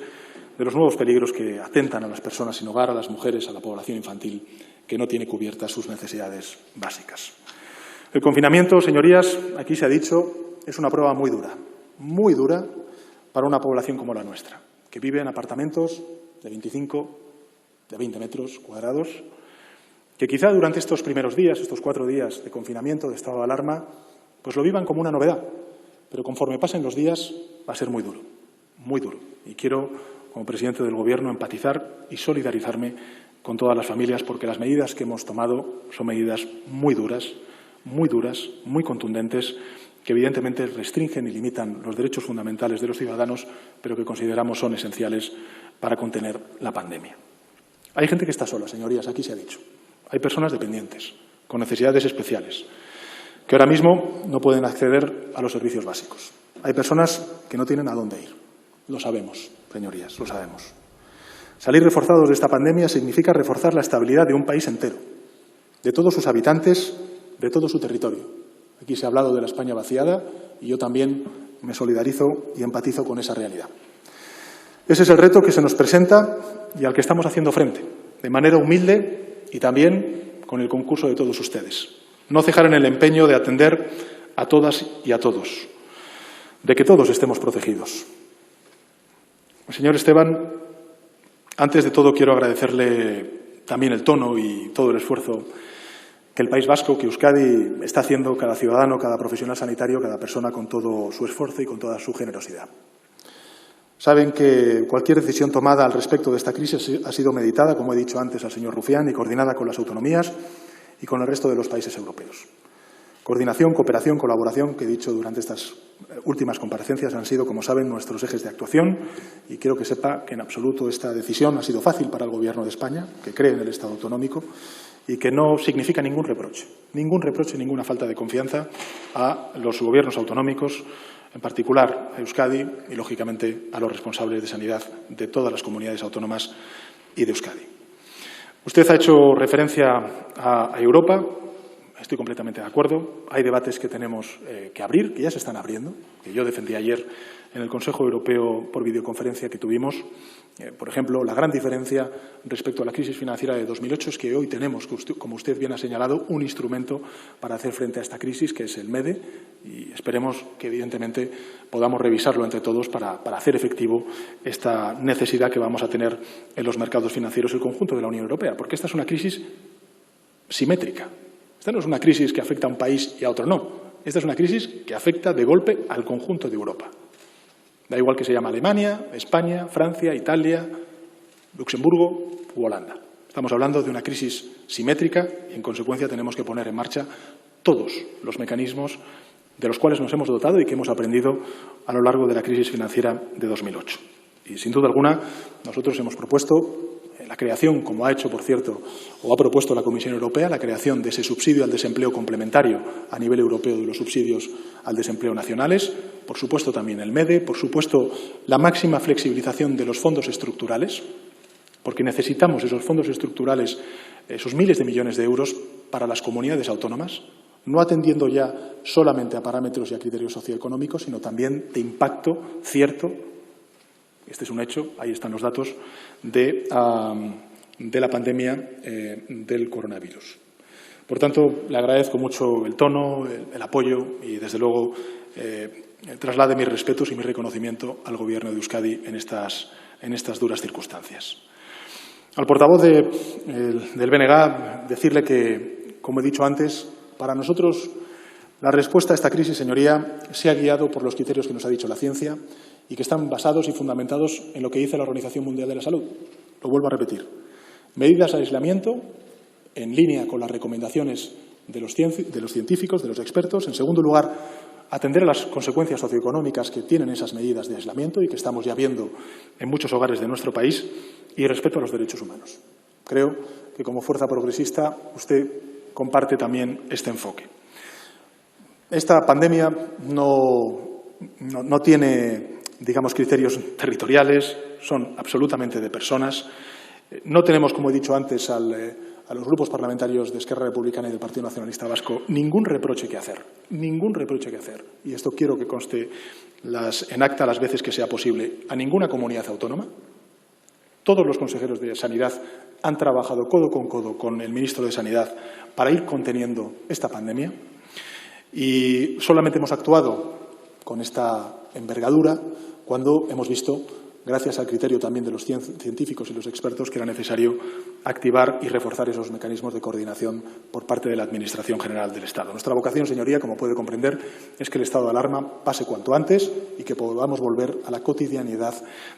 de los nuevos peligros que atentan a las personas sin hogar, a las mujeres, a la población infantil que no tiene cubiertas sus necesidades básicas. El confinamiento, señorías, aquí se ha dicho, es una prueba muy dura para una población como la nuestra, que vive en apartamentos de 25, de 20 metros cuadrados, que quizá durante estos primeros días, estos 4 días de confinamiento, de estado de alarma, pues lo vivan como una novedad, pero conforme pasen los días va a ser muy duro. muy duro. Y quiero, como presidente del Gobierno, empatizar y solidarizarme con todas las familias, porque las medidas que hemos tomado son medidas muy duras, muy contundentes, que evidentemente restringen y limitan los derechos fundamentales de los ciudadanos, pero que consideramos son esenciales para contener la pandemia. Hay gente que está sola, señorías, aquí se ha dicho. Hay personas dependientes, con necesidades especiales, que ahora mismo no pueden acceder a los servicios básicos. Hay personas que no tienen a dónde ir. Lo sabemos, señorías, lo sabemos. Salir reforzados de esta pandemia significa reforzar la estabilidad de un país entero, de todos sus habitantes, de todo su territorio. Aquí se ha hablado de la España vaciada y yo también me solidarizo y empatizo con esa realidad. Ese es el reto que se nos presenta y al que estamos haciendo frente, de manera humilde y también con el concurso de todos ustedes. No cejar en el empeño de atender a todas y a todos, de que todos estemos protegidos. Señor Esteban, antes de todo quiero agradecerle también el tono y todo el esfuerzo que el País Vasco, que Euskadi está haciendo, cada ciudadano, cada profesional sanitario, cada persona con todo su esfuerzo y con toda su generosidad. Saben que cualquier decisión tomada al respecto de esta crisis ha sido meditada, como he dicho antes al señor Rufián, y coordinada con las autonomías y con el resto de los países europeos. Coordinación, cooperación, colaboración, que he dicho durante estas últimas comparecencias, han sido, como saben, nuestros ejes de actuación, y quiero que sepa que en absoluto esta decisión ha sido fácil para el Gobierno de España, que cree en el Estado autonómico y que no significa ningún reproche, ninguna falta de confianza a los gobiernos autonómicos, en particular a Euskadi y, lógicamente, a los responsables de sanidad de todas las comunidades autónomas y de Euskadi. Usted ha hecho referencia a Europa. Estoy completamente de acuerdo. Hay debates que tenemos que abrir, que ya se están abriendo, que yo defendí ayer en el Consejo Europeo por videoconferencia que tuvimos. Por ejemplo, la gran diferencia respecto a la crisis financiera de 2008 es que hoy tenemos, como usted bien ha señalado, un instrumento para hacer frente a esta crisis, que es el MEDE, y esperemos que, evidentemente, podamos revisarlo entre todos para hacer efectivo esta necesidad que vamos a tener en los mercados financieros el conjunto de la Unión Europea, porque esta es una crisis simétrica. Esta no es una crisis que afecta a un país y a otro no. Esta es una crisis que afecta de golpe al conjunto de Europa. Da igual que se llame Alemania, España, Francia, Italia, Luxemburgo u Holanda. Estamos hablando de una crisis simétrica y, en consecuencia, tenemos que poner en marcha todos los mecanismos de los cuales nos hemos dotado y que hemos aprendido a lo largo de la crisis financiera de 2008. Y, sin duda alguna, nosotros hemos propuesto la creación, como ha hecho, por cierto, o ha propuesto la Comisión Europea, la creación de ese subsidio al desempleo complementario a nivel europeo de los subsidios al desempleo nacionales, por supuesto también el MEDE, por supuesto la máxima flexibilización de los fondos estructurales, porque necesitamos esos fondos estructurales, esos miles de millones de euros para las comunidades autónomas, no atendiendo ya solamente a parámetros y a criterios socioeconómicos, sino también de impacto cierto. Este es un hecho, ahí están los datos de la pandemia del coronavirus. Por tanto, le agradezco mucho el tono, el apoyo y, desde luego, traslade mis respetos y mi reconocimiento al Gobierno de Euskadi en estas duras circunstancias. Al portavoz del BNG, decirle que, como he dicho antes, para nosotros la respuesta a esta crisis, señoría, se ha guiado por los criterios que nos ha dicho la ciencia y que están basados y fundamentados en lo que dice la Organización Mundial de la Salud. Lo vuelvo a repetir. Medidas de aislamiento en línea con las recomendaciones de los científicos, de los expertos. En segundo lugar, atender a las consecuencias socioeconómicas que tienen esas medidas de aislamiento y que estamos ya viendo en muchos hogares de nuestro país. Y respeto a los derechos humanos. Creo que, como fuerza progresista, usted comparte también este enfoque. Esta pandemia no tiene, digamos, criterios territoriales, son absolutamente de personas. No tenemos, como he dicho antes, a los grupos parlamentarios de Esquerra Republicana y del Partido Nacionalista Vasco ningún reproche que hacer. Y esto quiero que conste en acta las veces que sea posible. A ninguna comunidad autónoma. Todos los consejeros de Sanidad han trabajado codo con codo con el ministro de Sanidad para ir conteniendo esta pandemia y solamente hemos actuado con esta envergadura cuando hemos visto gracias al criterio también de los científicos y los expertos, que era necesario activar y reforzar esos mecanismos de coordinación por parte de la Administración General del Estado. Nuestra vocación, señoría, como puede comprender, es que el estado de alarma pase cuanto antes y que podamos volver a la cotidianidad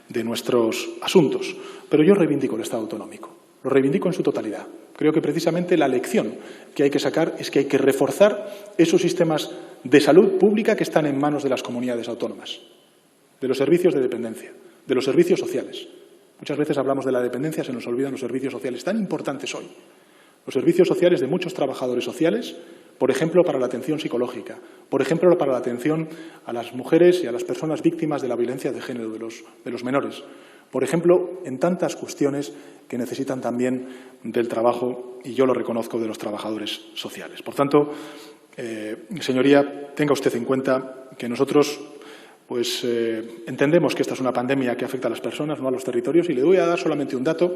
de nuestros asuntos. Pero yo reivindico el Estado autonómico, lo reivindico en su totalidad. Creo que precisamente la lección que hay que sacar es que hay que reforzar esos sistemas de salud pública que están en manos de las comunidades autónomas, de los servicios de dependencia, de los servicios sociales. Muchas veces hablamos de la dependencia, se nos olvidan los servicios sociales, tan importantes hoy. Los servicios sociales de muchos trabajadores sociales, por ejemplo, para la atención psicológica, por ejemplo, para la atención a las mujeres y a las personas víctimas de la violencia de género de los menores, por ejemplo, en tantas cuestiones que necesitan también del trabajo, y yo lo reconozco, de los trabajadores sociales. Por tanto, señoría, tenga usted en cuenta que nosotros entendemos que esta es una pandemia que afecta a las personas, no a los territorios, y le voy a dar solamente un dato,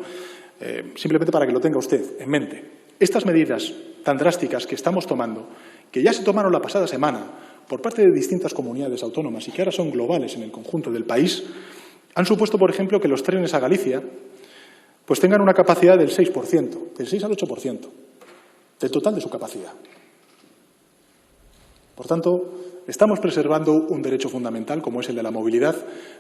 simplemente para que lo tenga usted en mente. Estas medidas tan drásticas que estamos tomando, que ya se tomaron la pasada semana por parte de distintas comunidades autónomas y que ahora son globales en el conjunto del país, han supuesto, por ejemplo, que los trenes a Galicia pues tengan una capacidad del 6%, del 6 al 8% del total de su capacidad. Por tanto, estamos preservando un derecho fundamental como es el de la movilidad,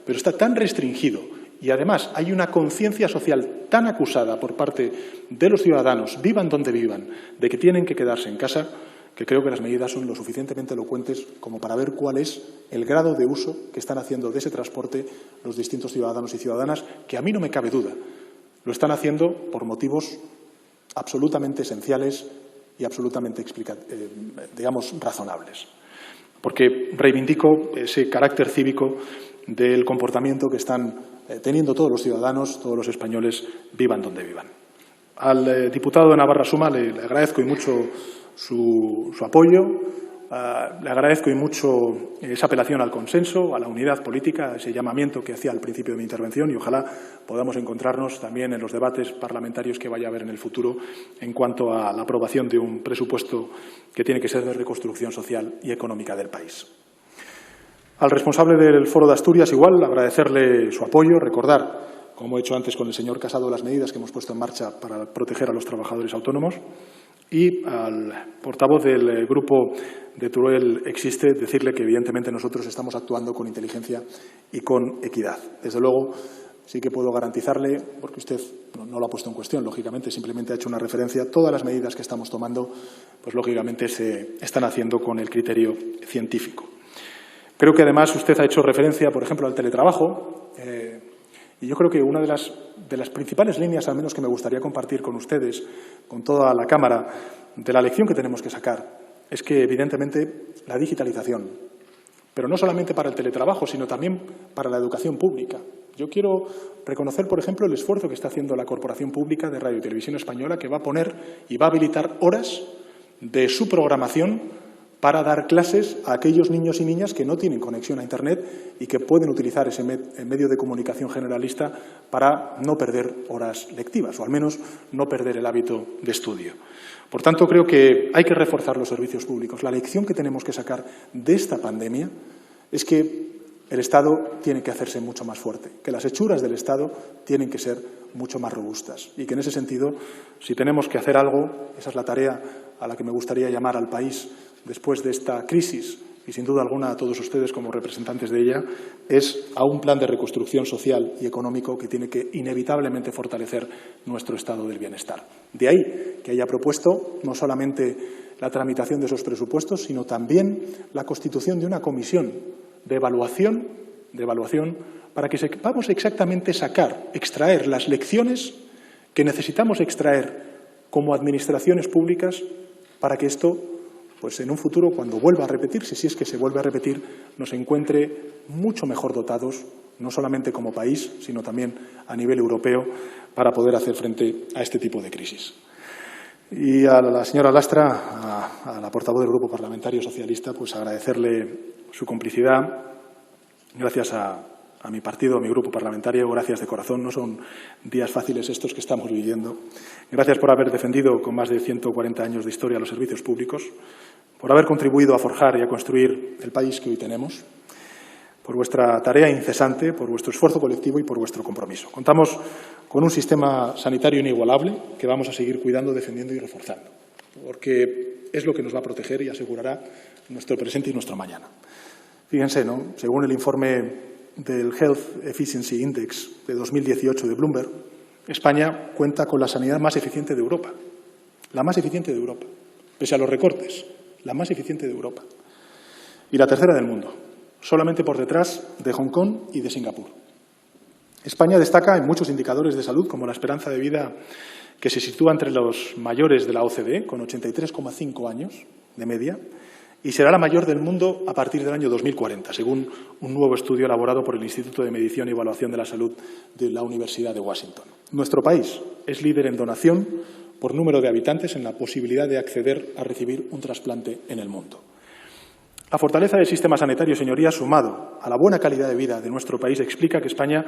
pero está tan restringido y además hay una conciencia social tan acusada por parte de los ciudadanos, vivan donde vivan, de que tienen que quedarse en casa, que creo que las medidas son lo suficientemente elocuentes como para ver cuál es el grado de uso que están haciendo de ese transporte los distintos ciudadanos y ciudadanas, que a mí no me cabe duda, lo están haciendo por motivos absolutamente esenciales y absolutamente, razonables. Porque reivindico ese carácter cívico del comportamiento que están teniendo todos los ciudadanos, todos los españoles, vivan donde vivan. Al diputado de Navarra Suma le agradezco y mucho su apoyo, le agradezco y mucho esa apelación al consenso, a la unidad política, a ese llamamiento que hacía al principio de mi intervención, y ojalá podamos encontrarnos también en los debates parlamentarios que vaya a haber en el futuro en cuanto a la aprobación de un presupuesto que tiene que ser de reconstrucción social y económica del país. Al responsable del Foro de Asturias, igual, agradecerle su apoyo, recordar, como he hecho antes con el señor Casado, las medidas que hemos puesto en marcha para proteger a los trabajadores autónomos. Y al portavoz del grupo de Teruel Existe, decirle que evidentemente nosotros estamos actuando con inteligencia y con equidad. Desde luego, sí que puedo garantizarle, porque usted no lo ha puesto en cuestión, lógicamente, simplemente ha hecho una referencia, todas las medidas que estamos tomando, pues lógicamente se están haciendo con el criterio científico. Creo que además usted ha hecho referencia, por ejemplo, al teletrabajo, y yo creo que una de las principales líneas, al menos que me gustaría compartir con ustedes, con toda la Cámara, de la lección que tenemos que sacar, es que, evidentemente, la digitalización, pero no solamente para el teletrabajo, sino también para la educación pública. Yo quiero reconocer, por ejemplo, el esfuerzo que está haciendo la Corporación Pública de Radio y Televisión Española, que va a poner y va a habilitar horas de su programación para dar clases a aquellos niños y niñas que no tienen conexión a Internet y que pueden utilizar ese medio de comunicación generalista para no perder horas lectivas, o al menos no perder el hábito de estudio. Por tanto, creo que hay que reforzar los servicios públicos. La lección que tenemos que sacar de esta pandemia es que el Estado tiene que hacerse mucho más fuerte, que las hechuras del Estado tienen que ser mucho más robustas y que en ese sentido, si tenemos que hacer algo, esa es la tarea a la que me gustaría llamar al país después de esta crisis, y sin duda alguna a todos ustedes como representantes de ella, es a un plan de reconstrucción social y económico que tiene que inevitablemente fortalecer nuestro estado del bienestar. De ahí que haya propuesto no solamente la tramitación de esos presupuestos, sino también la constitución de una comisión de evaluación para que sepamos exactamente extraer las lecciones que necesitamos extraer como administraciones públicas para que esto, pues en un futuro, cuando vuelva a repetirse, si es que se vuelve a repetir, nos encuentre mucho mejor dotados, no solamente como país, sino también a nivel europeo, para poder hacer frente a este tipo de crisis. Y a la señora Lastra, a la portavoz del Grupo Parlamentario Socialista, pues agradecerle su complicidad. Gracias a mi partido, a mi grupo parlamentario, gracias de corazón. No son días fáciles estos que estamos viviendo. Gracias por haber defendido con más de 140 años de historia los servicios públicos, por haber contribuido a forjar y a construir el país que hoy tenemos, por vuestra tarea incesante, por vuestro esfuerzo colectivo y por vuestro compromiso. Contamos con un sistema sanitario inigualable que vamos a seguir cuidando, defendiendo y reforzando, porque es lo que nos va a proteger y asegurará nuestro presente y nuestro mañana. Fíjense, ¿no? Según el informe del Health Efficiency Index de 2018 de Bloomberg, España cuenta con la sanidad más eficiente de Europa. La más eficiente de Europa. Pese a los recortes, la más eficiente de Europa. Y la tercera del mundo, solamente por detrás de Hong Kong y de Singapur. España destaca en muchos indicadores de salud, como la esperanza de vida que se sitúa entre los mayores de la OCDE, con 83,5 años de media, y será la mayor del mundo a partir del año 2040, según un nuevo estudio elaborado por el Instituto de Medición y Evaluación de la Salud de la Universidad de Washington. Nuestro país es líder en donación por número de habitantes en la posibilidad de acceder a recibir un trasplante en el mundo. La fortaleza del sistema sanitario, señorías, sumado a la buena calidad de vida de nuestro país, explica que España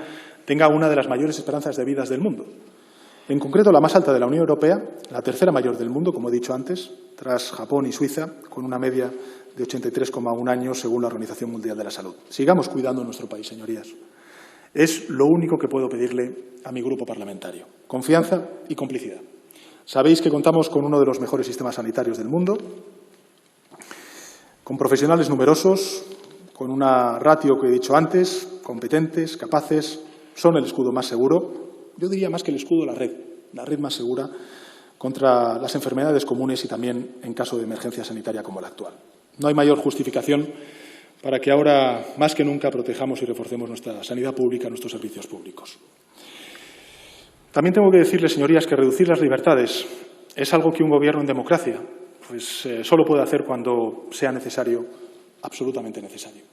tenga una de las mayores esperanzas de vida del mundo. En concreto, la más alta de la Unión Europea, la tercera mayor del mundo, como he dicho antes, tras Japón y Suiza, con una media de 83,1 años según la Organización Mundial de la Salud. Sigamos cuidando nuestro país, señorías. Es lo único que puedo pedirle a mi grupo parlamentario. Confianza y complicidad. Sabéis que contamos con uno de los mejores sistemas sanitarios del mundo, con profesionales numerosos, con una ratio que he dicho antes, competentes, capaces, son el escudo más seguro. Yo diría más que el escudo, la red más segura contra las enfermedades comunes y también en caso de emergencia sanitaria como la actual. No hay mayor justificación para que ahora, más que nunca, protejamos y reforcemos nuestra sanidad pública, nuestros servicios públicos. También tengo que decirles, señorías, que reducir las libertades es algo que un gobierno en democracia solo puede hacer cuando sea necesario, absolutamente necesario.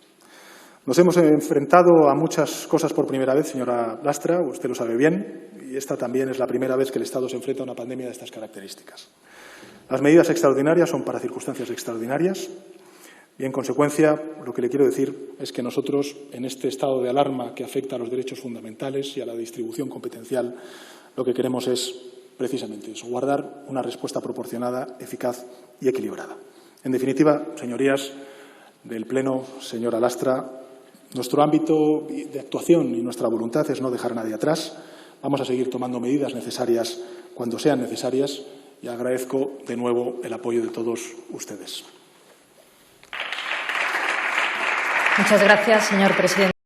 Nos hemos enfrentado a muchas cosas por primera vez, señora Lastra, usted lo sabe bien, y esta también es la primera vez que el Estado se enfrenta a una pandemia de estas características. Las medidas extraordinarias son para circunstancias extraordinarias y, en consecuencia, lo que le quiero decir es que nosotros, en este estado de alarma que afecta a los derechos fundamentales y a la distribución competencial, lo que queremos es, precisamente eso, guardar una respuesta proporcionada, eficaz y equilibrada. En definitiva, señorías del Pleno, señora Lastra, nuestro ámbito de actuación y nuestra voluntad es no dejar a nadie atrás. Vamos a seguir tomando medidas necesarias cuando sean necesarias y agradezco de nuevo el apoyo de todos ustedes.
Muchas gracias, señor presidente.